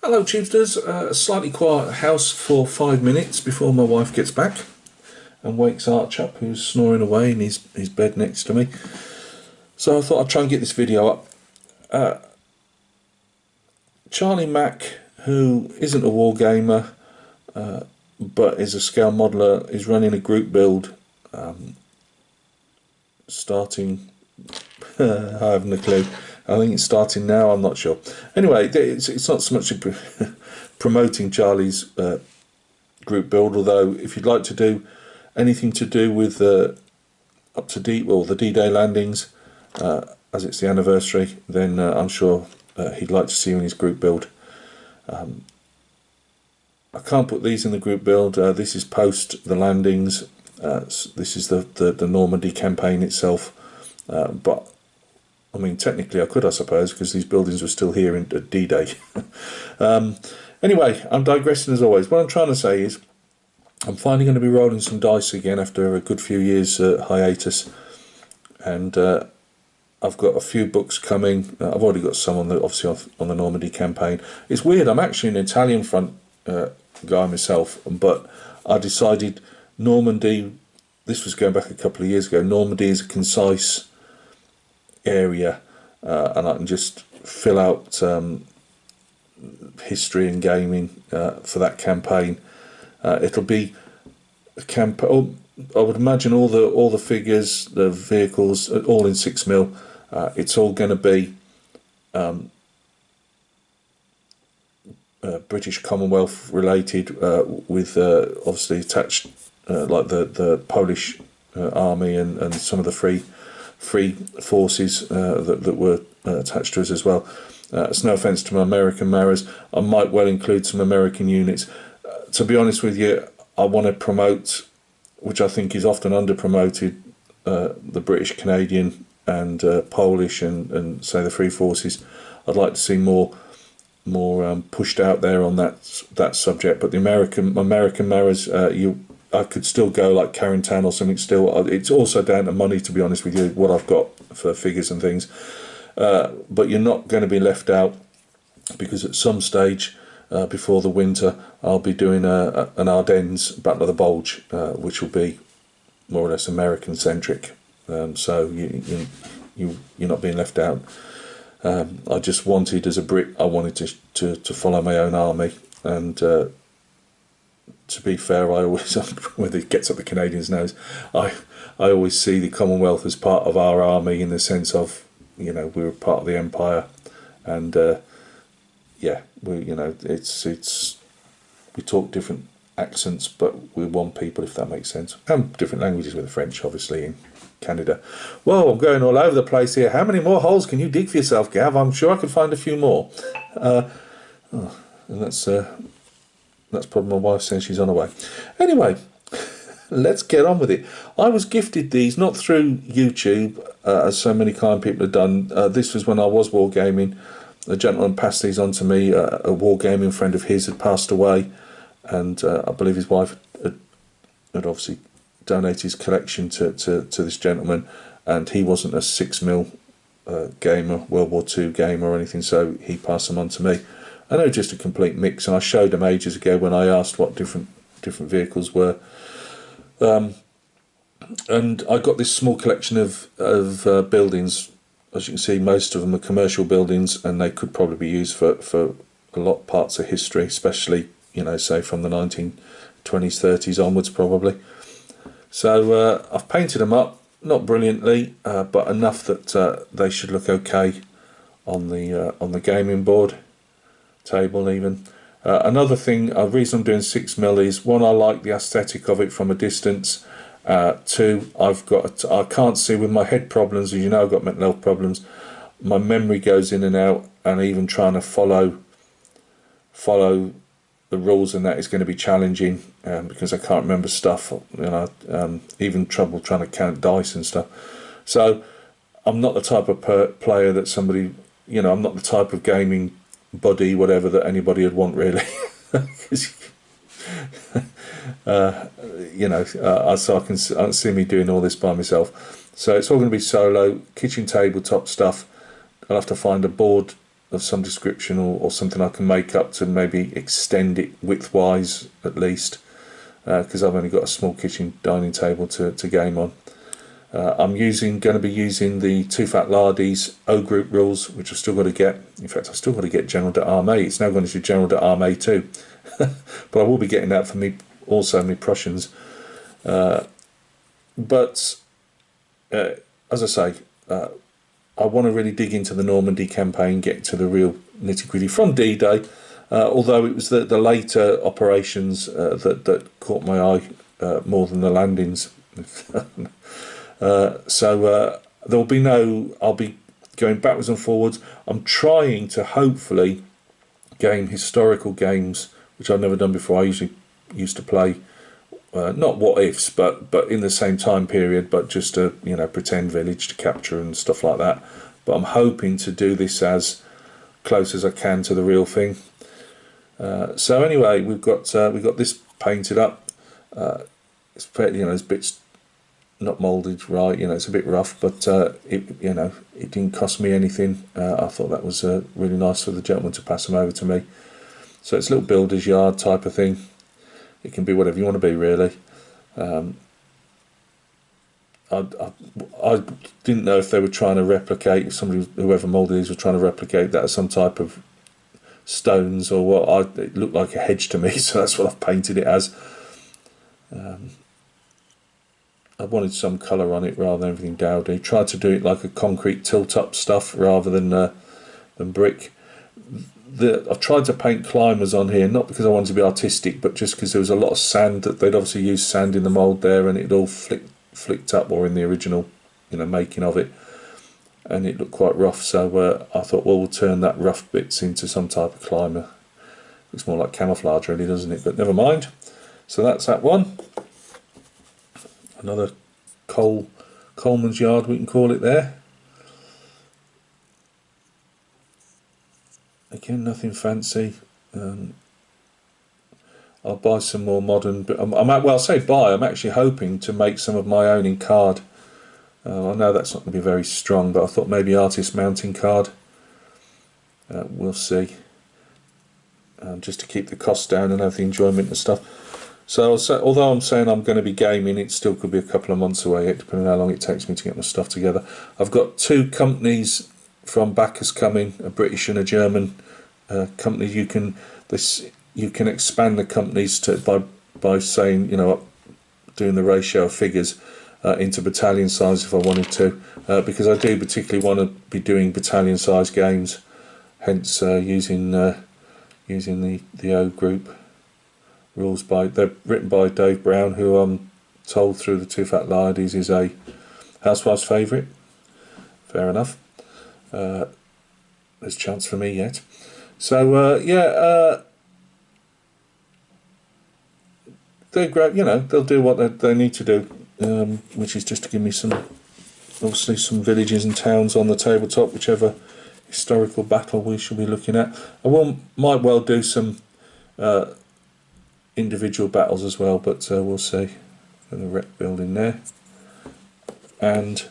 Hello, Tubesters. A slightly quiet house for 5 minutes before my wife gets back and wakes Arch up, who's snoring away in his bed next to me. So I thought I'd try and get this video up. Charlie Mack, who isn't a wargamer but is a scale modeler, is running a group build starting. I haven't a clue. I think it's starting now, I'm not sure. Anyway, it's not so much promoting Charlie's group build, although if you'd like to do anything to do with up to the D-Day landings, as it's the anniversary, then I'm sure he'd like to see you in his group build. I can't put these in the group build. This is post the landings. This is the Normandy campaign itself, but I mean, technically I could, I suppose, because these buildings were still here at D-Day. Anyway, I'm digressing as always. What I'm trying to say is I'm finally going to be rolling some dice again after a good few years hiatus, and I've got a few books coming. I've already got some obviously on the Normandy campaign. It's weird, I'm actually an Italian front guy myself, but I decided Normandy, this was going back a couple of years ago, Normandy is a concise area, and I can just fill out history and gaming for that campaign. It'll be a campaign. I would imagine all the figures, the vehicles, all in 6mm. It's all going to be British Commonwealth related, with obviously attached like the Polish army and some of the free forces that were attached to us as well. It's no offence to my American Maras. I might well include some American units. To be honest with you, I want to promote, which I think is often under promoted, the British, Canadian and Polish and say the free forces. I'd like to see more pushed out there on that subject. But the American Maras, I could still go like Carrington or something still. It's also down to money, to be honest with you, what I've got for figures and things. But you're not going to be left out, because at some stage before the winter I'll be doing an Ardennes Battle of the Bulge, which will be more or less American centric. So you're not being left out. I just wanted, as a Brit, I wanted to follow my own army, and to be fair, I always, whether it gets up the Canadians' nose, I always see the Commonwealth as part of our army, in the sense of, we were part of the Empire, and yeah, it's we talk different accents, but we're one people, if that makes sense. And different languages with the French, obviously, in Canada. Whoa, I'm going all over the place here. How many more holes can you dig for yourself, Gav? I'm sure I could find a few more. And that's probably my wife saying she's on her way. Anyway, let's get on with it. I was gifted these, not through YouTube, as so many kind people have done. This was when I was wargaming. A gentleman passed these on to me. A wargaming friend of his had passed away, and I believe his wife had obviously donated his collection to this gentleman, and he wasn't a 6mm gamer, World War II gamer or anything, so he passed them on to me. I know, just a complete mix, and I showed them ages ago when I asked what different vehicles were. And I got this small collection of buildings. As you can see, most of them are commercial buildings, and they could probably be used for a lot of parts of history, especially, say from the 1920s, 30s onwards probably. So I've painted them up, not brilliantly, but enough that they should look okay on the gaming board table even. Another thing, reason I'm doing 6mm is, one, I like the aesthetic of it from a distance. Two, I can't see with my head problems, as you know, I've got mental health problems. My memory goes in and out, and even trying to follow the rules and that is going to be challenging, because I can't remember stuff. Even trouble trying to count dice and stuff. So I'm not the type of player that somebody, I'm not the type of gaming buddy, whatever, that anybody would want, really. So I can see me doing all this by myself. So it's all going to be solo, kitchen tabletop stuff. I'll have to find a board of some description, or something I can make up to maybe extend it width-wise at least, because I've only got a small kitchen dining table to game on. I'm going to be using the Too Fat Lardies O Group rules, which I've still got to get. In fact, I've still got to get General d'Armée. It's now going to General d'Armée too. But I will be getting that for me, also my Prussians. But as I say, I want to really dig into the Normandy campaign, get to the real nitty-gritty from D-Day, although it was the later operations that caught my eye more than the landings. So there'll be I'll be going backwards and forwards. I'm trying to hopefully game historical games, which I've never done before. I usually used to play not what ifs, but in the same time period, but just a pretend village to capture and stuff like that. But I'm hoping to do this as close as I can to the real thing. So anyway, we've got this painted up. It's there's bits not moulded right, it's a bit rough, but it didn't cost me anything. I thought that was really nice for the gentleman to pass them over to me. So it's a little builder's yard type of thing. It can be whatever you want to be, really. I didn't know if they were trying to replicate, whoever moulded these was trying to replicate that as some type of stones or what. It looked like a hedge to me, so that's what I've painted it as. I wanted some colour on it rather than everything dowdy. Tried to do it like a concrete tilt-up stuff rather than brick. I've tried to paint climbers on here, not because I wanted to be artistic, but just because there was a lot of sand. That they'd obviously used sand in the mould there, and it all flicked up, or in the original making of it, and it looked quite rough. So I thought, well, we'll turn that rough bits into some type of climber. Looks more like camouflage really, doesn't it? But never mind. So that's that one. Another Coleman's yard, we can call it there. Again, nothing fancy. I'll buy some more modern, but I say buy. I'm actually hoping to make some of my own in card. I know that's not going to be very strong, but I thought maybe artist mounting card. We'll see. Just to keep the costs down and have the enjoyment and stuff. So although I'm saying I'm going to be gaming, it still could be a couple of months away yet, depending on how long it takes me to get my stuff together. I've got two companies from backers coming, a British and a German company. You can expand the companies by saying, doing the ratio of figures into battalion size if I wanted to, because I do particularly want to be doing battalion size games, hence using the O group rules. They're written by Dave Brown, who I'm told through the Too Fat Lardies is a housewife's favourite. Fair enough. There's a chance for me yet. So they're great. They'll do what they need to do, which is just to give me some villages and towns on the tabletop, whichever historical battle we shall be looking at. Might well do some individual battles as well, but we'll see. The rep building there, and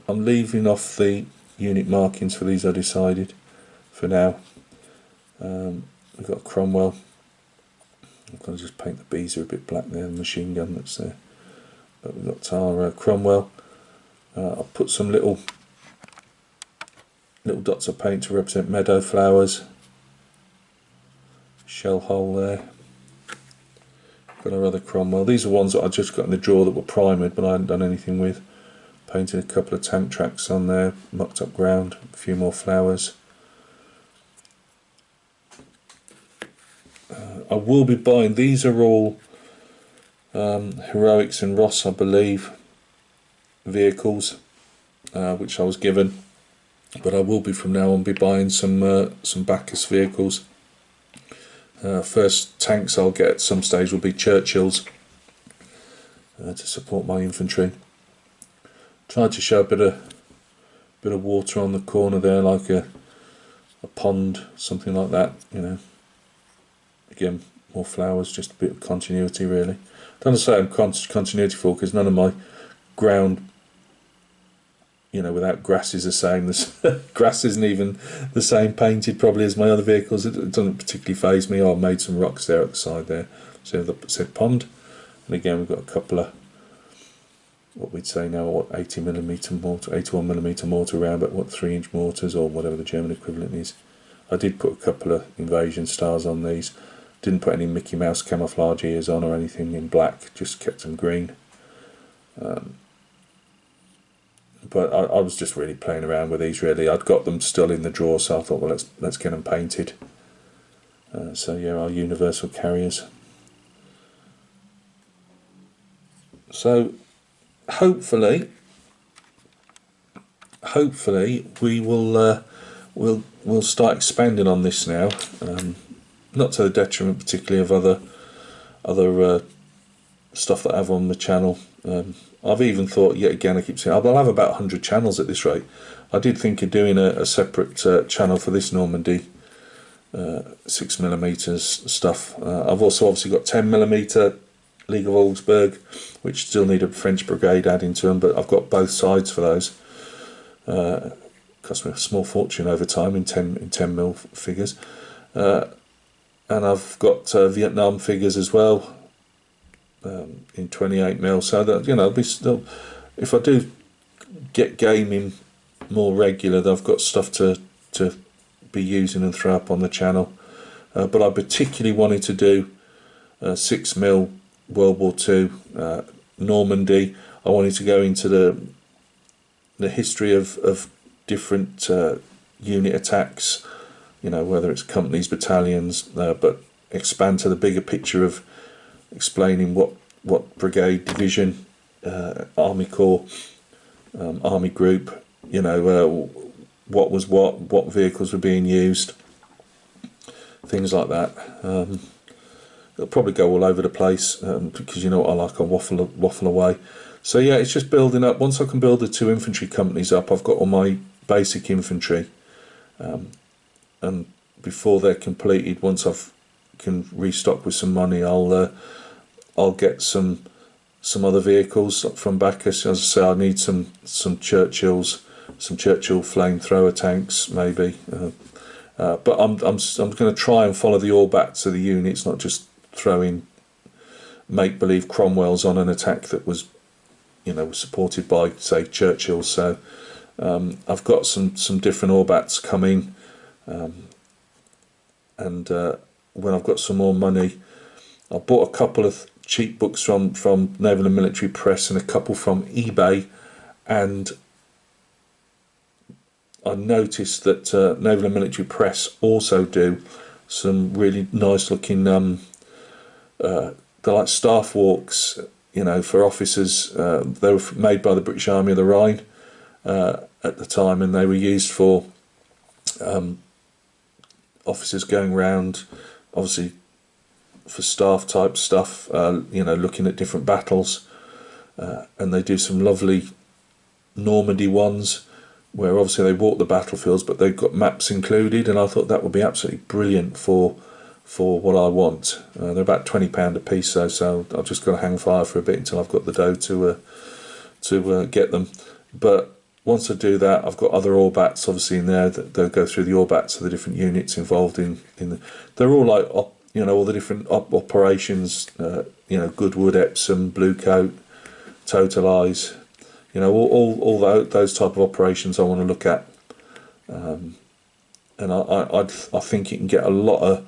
I'm leaving off the unit markings for these. I decided for now. We've got Cromwell. I'm going to just paint the bees are a bit black there, the machine gun that's there. But we've got our Cromwell. I'll put some little dots of paint to represent meadow flowers. Shell hole there. Got our other Cromwell. These are ones that I just got in the drawer that were primed, but I hadn't done anything with. Painted a couple of tank tracks on there, mucked up ground, a few more flowers. I will be buying, these are all Heroics and Ross, I believe, vehicles, which I was given, but I will be from now on be buying some Bacchus vehicles. First tanks I'll get at some stage will be Churchills to support my infantry. Tried to show a bit of water on the corner there, like a pond, something like that. Again, more flowers, just a bit of continuity really. Don't say I'm continuity for, because none of my ground you know, without grass is the same. The grass isn't even the same painted probably as my other vehicles. It doesn't particularly faze me. Oh, I've made some rocks there at the side there. So the said pond, and again we've got a couple of what we'd say now, what 80mm mortar, 81mm mortar around, but what 3-inch mortars or whatever the German equivalent is. I did put a couple of invasion stars on these. Didn't put any Mickey Mouse camouflage ears on or anything in black. Just kept them green. But I was just really playing around with these. Really, I'd got them still in the drawer, so I thought, well, let's get them painted. So yeah, our universal carriers. So hopefully we will we'll start expanding on this now. Not to the detriment particularly of other stuff that I have on the channel. I've even thought, yet again, I keep saying I'll have about 100 channels at this rate. I did think of doing a separate channel for this Normandy 6mm stuff. I've also obviously got 10mm League of Augsburg, which still need a French brigade adding to them, but I've got both sides for those. Cost me a small fortune over time in 10mm figures, and I've got Vietnam figures as well. In 28mm, so that, you know, be still, if I do get gaming more regular, I've got stuff to be using and throw up on the channel. But I particularly wanted to do 6mm World War II Normandy. I wanted to go into the history of different unit attacks, you know, whether it's companies, battalions, but expand to the bigger picture of explaining what brigade, division, army corps, army group, you know, what was what vehicles were being used, things like that. It'll probably go all over the place because you know what I like, I waffle away. So yeah, it's just building up. Once I can build the 2 infantry companies up, I've got all my basic infantry, and before they're completed, once I've can restock with some money, I'll get some other vehicles from Bacchus. As I say, I need some Churchills, some Churchill flamethrower tanks maybe. But I'm going to try and follow the Orbats of the units, not just throwing make-believe Cromwells on an attack that was, you know, supported by, say, Churchill. So I've got some different Orbats coming, and when I've got some more money, I bought a couple of cheap books from Naval and Military Press and a couple from eBay, and I noticed that Naval and Military Press also do some really nice looking they're like staff walks, you know, for officers. They were made by the British Army of the Rhine at the time, and they were used for officers going around, obviously for staff type stuff, you know, looking at different battles, and they do some lovely Normandy ones where obviously they walk the battlefields, but they've got maps included, and I thought that would be absolutely brilliant for what I want. They're about £20 a piece though, so I've just got to hang fire for a bit until I've got the dough to get them. But once I do that, I've got other Orbats obviously in there that they'll go through the Orbats of the different units involved in the. They're all like, you know, all the different operations. You know, Goodwood, Epsom, Bluecoat, Total Eyes. You know, all those type of operations I want to look at, and I think you can get a lot of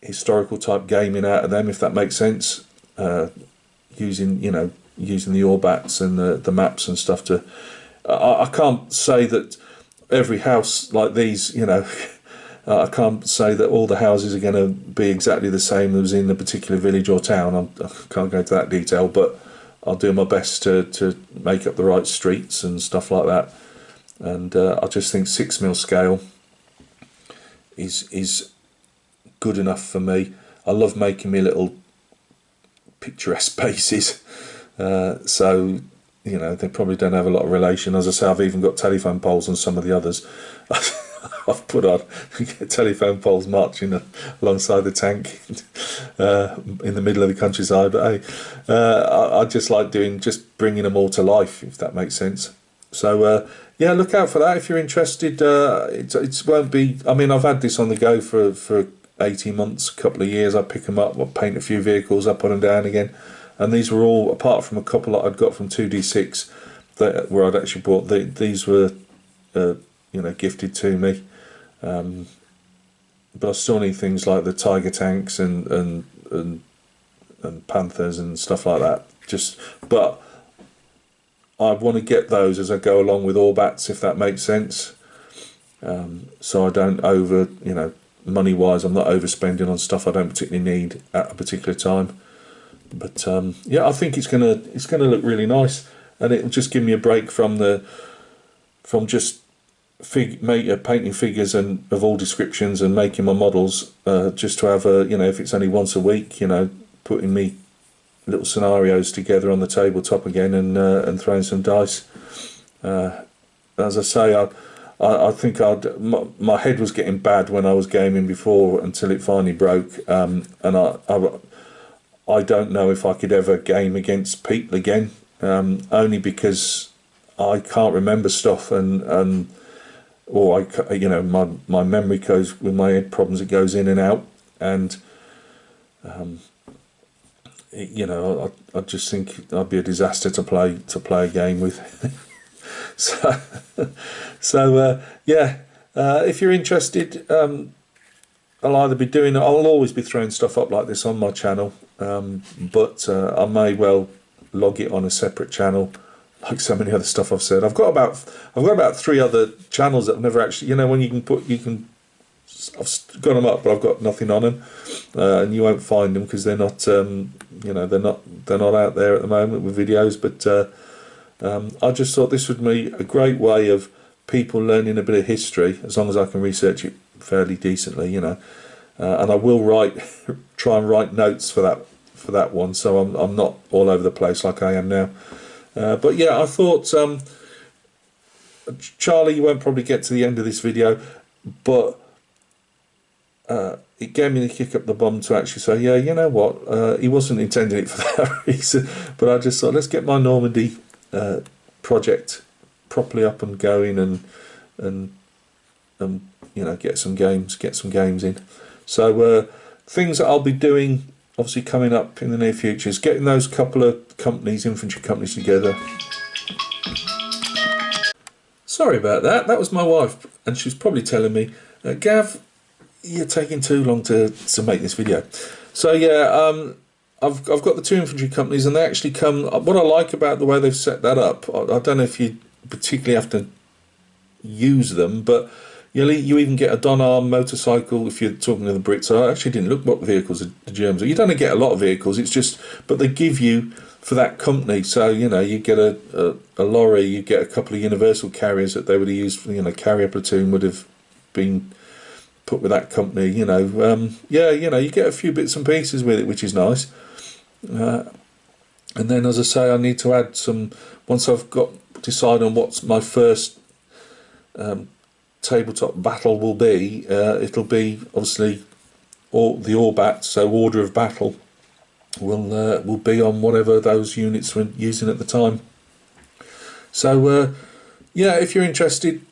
historical type gaming out of them, if that makes sense. Using the Orbats and the maps and stuff to. I can't say that every house like these, you know. I can't say that all the houses are going to be exactly the same as in a particular village or town. I can't go into that detail, but I'll do my best to make up the right streets and stuff like that. And I just think 6mm scale is good enough for me. I love making me little picturesque bases. So, you know, they probably don't have a lot of relation. As I say, I've even got telephone poles on some of the others. I've put on telephone poles marching alongside the tank in the middle of the countryside. But hey, I just like just bringing them all to life, if that makes sense. So yeah, look out for that if you're interested. It won't be. I mean, I've had this on the go for 18 months, a couple of years. I pick them up, I paint a few vehicles, I put them down again, and these were all, apart from a couple that I'd got from 2D6 where I'd actually bought. These were gifted to me. But I still need things like the Tiger tanks and Panthers and stuff like that. But I want to get those as I go along with all bats, if that makes sense. So I don't money wise, I'm not overspending on stuff I don't particularly need at a particular time. But yeah, I think it's gonna look really nice, and it'll just give me a break from just painting figures and of all descriptions and making my models, just to have if it's only once a week, putting me little scenarios together on the tabletop again and throwing some dice. As I say, I think my head was getting bad when I was gaming before until it finally broke, and I don't know if I could ever game against people again, only because I can't remember stuff or my memory goes with my head problems. It goes in and out, and I just think I'd be a disaster to play a game with. Yeah, if you're interested, I'll either be doing. I'll always be throwing stuff up like this on my channel, but I may well log it on a separate channel, like so many other stuff I've said. I've got about 3 other channels that I've never actually. When I've got them up, but I've got nothing on them, and you won't find them because they're not. They're not out there at the moment with videos. But I just thought this would be a great way of people learning a bit of history, as long as I can research it fairly decently, and I will try and write notes for that one, so I'm not all over the place like I am now. But yeah, I thought, Charlie, you won't probably get to the end of this video, but it gave me the kick up the bum to actually say, yeah, you know what, he wasn't intending it for that reason, but I just thought, let's get my Normandy project properly up and going, and get some games in. So things that I'll be doing, obviously coming up in the near future, is getting those couple of infantry companies together. Sorry about that. That was my wife, and she was probably telling me, Gav, you're taking too long to make this video. So yeah, I've got the 2 infantry companies, and they actually come. What I like about the way they've set that up, I don't know if you particularly have to use them, but you even get a Donarm motorcycle if you're talking to the Brits. I actually didn't look what the vehicles the Germans are. You don't get a lot of vehicles. It's just, but they give you for that company. So you get a lorry, you get a couple of universal carriers that they would have used. Carrier platoon would have been put with that company. You get a few bits and pieces with it, which is nice. And then, as I say, I need to add some. Once I've decide on what's my first tabletop battle will be, it'll be obviously the Orbat, so order of battle will be on whatever those units were using at the time. So yeah, if you're interested,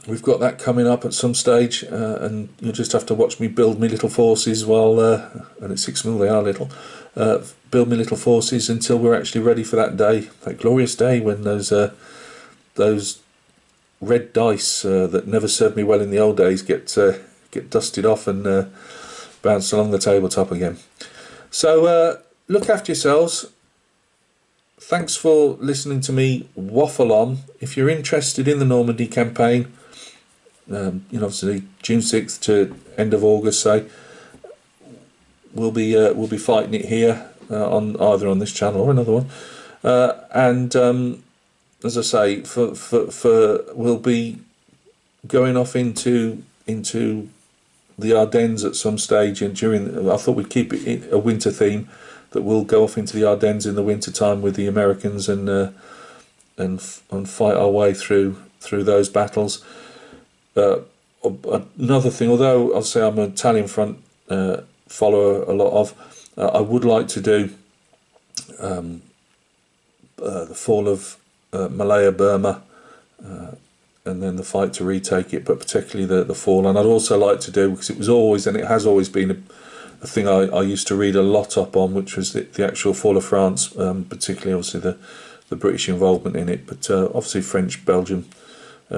we've got that coming up at some stage, and you'll just have to watch me build me little forces while, and at 6mm they are little, build me little forces until we're actually ready for that day, that glorious day when those red dice that never served me well in the old days get dusted off and bounce along the tabletop again. So look after yourselves. Thanks for listening to me waffle on. If you're interested in the Normandy campaign, obviously June 6th to end of August, say, we'll be fighting it here on either on this channel or another one, and as I say, for we'll be going off into the Ardennes at some stage, and I thought we'd keep it a winter theme, that we'll go off into the Ardennes in the winter time with the Americans and fight our way through those battles. another thing, although I'll say I'm an Italian front follower a lot of, I would like to do the fall of Malaya Burma, and then the fight to retake it, but particularly the fall. And I'd also like to do, because it was always, and it has always been a thing I used to read a lot up on, which was the actual fall of France, particularly obviously the British involvement in it, but obviously French, Belgian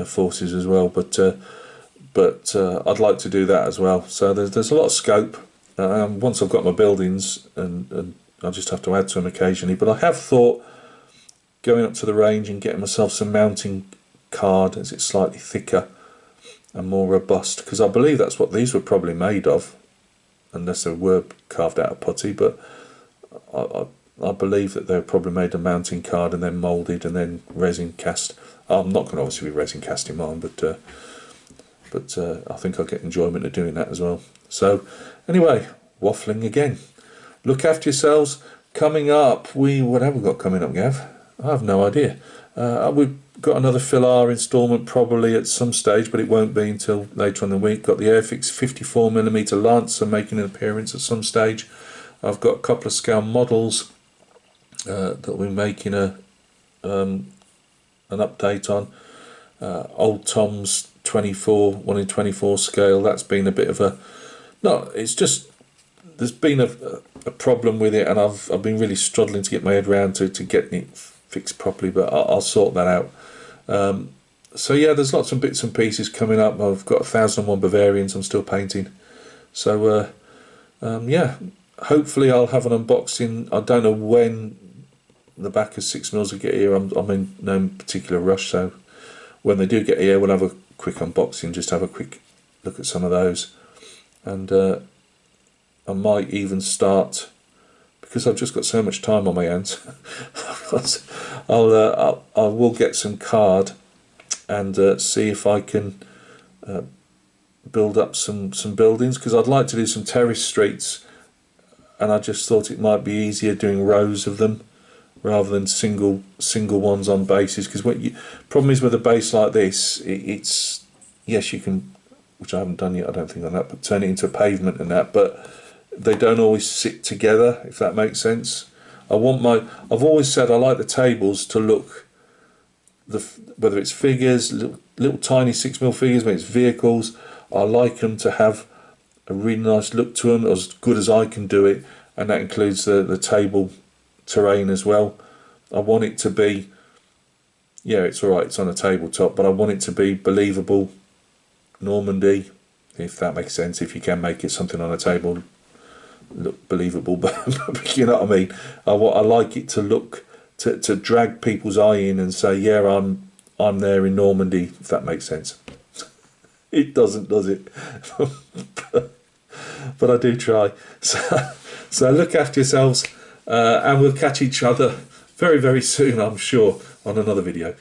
forces as well. But I'd like to do that as well. So there's a lot of scope. Once I've got my buildings, and I'll just have to add to them occasionally. But I have thought going up to the range and getting myself some mounting card, as it's slightly thicker and more robust, because I believe that's what these were probably made of, unless they were carved out of putty. But I believe that they were probably made of mounting card and then moulded and then resin cast. I'm not going to obviously be resin casting mine, but I think I'll get enjoyment of doing that as well. So anyway, waffling again. Look after yourselves. Coming up, what have we got coming up, Gav? I have no idea. We've got another Filar instalment probably at some stage, but it won't be until later on in the week. Got the Airfix 54mm Lancer making an appearance at some stage. I've got a couple of scale models that we're making an update on. Old Tom's 1 in 24 scale. That's been a bit of a... No, it's just... There's been a problem with it, and I've been really struggling to get my head around to getting it fixed properly, but I'll sort that out. So yeah, there's lots of bits and pieces coming up. I've got 1001 Bavarians I'm still painting. So yeah, hopefully I'll have an unboxing. I don't know when the back of 6mm will get here. I'm in no particular rush, so when they do get here, we'll have a quick unboxing, just have a quick look at some of those. And I might even start, because I've just got so much time on my hands, I will get some card and see if I can build up some buildings, because I'd like to do some terrace streets, and I just thought it might be easier doing rows of them rather than single ones on bases. Because problem is with a base like this, it's yes, you can, which I haven't done yet, I don't think, on that, but turn it into a pavement and that, but they don't always sit together, if that makes sense. I've always said I like the tables to look, whether it's figures, little tiny 6mm figures, whether it's vehicles, I like them to have a really nice look to them, as good as I can do it, and that includes the table terrain as well. I want it to be, yeah, it's alright, it's on a tabletop, but I want it to be believable Normandy, if that makes sense, if you can make it something on a table look believable, but you know what I mean. I like it to look, to drag people's eye in and say, yeah, I'm there in Normandy, if that makes sense. It doesn't, does it? But I do try. So look after yourselves, and we'll catch each other very, very soon, I'm sure, on another video.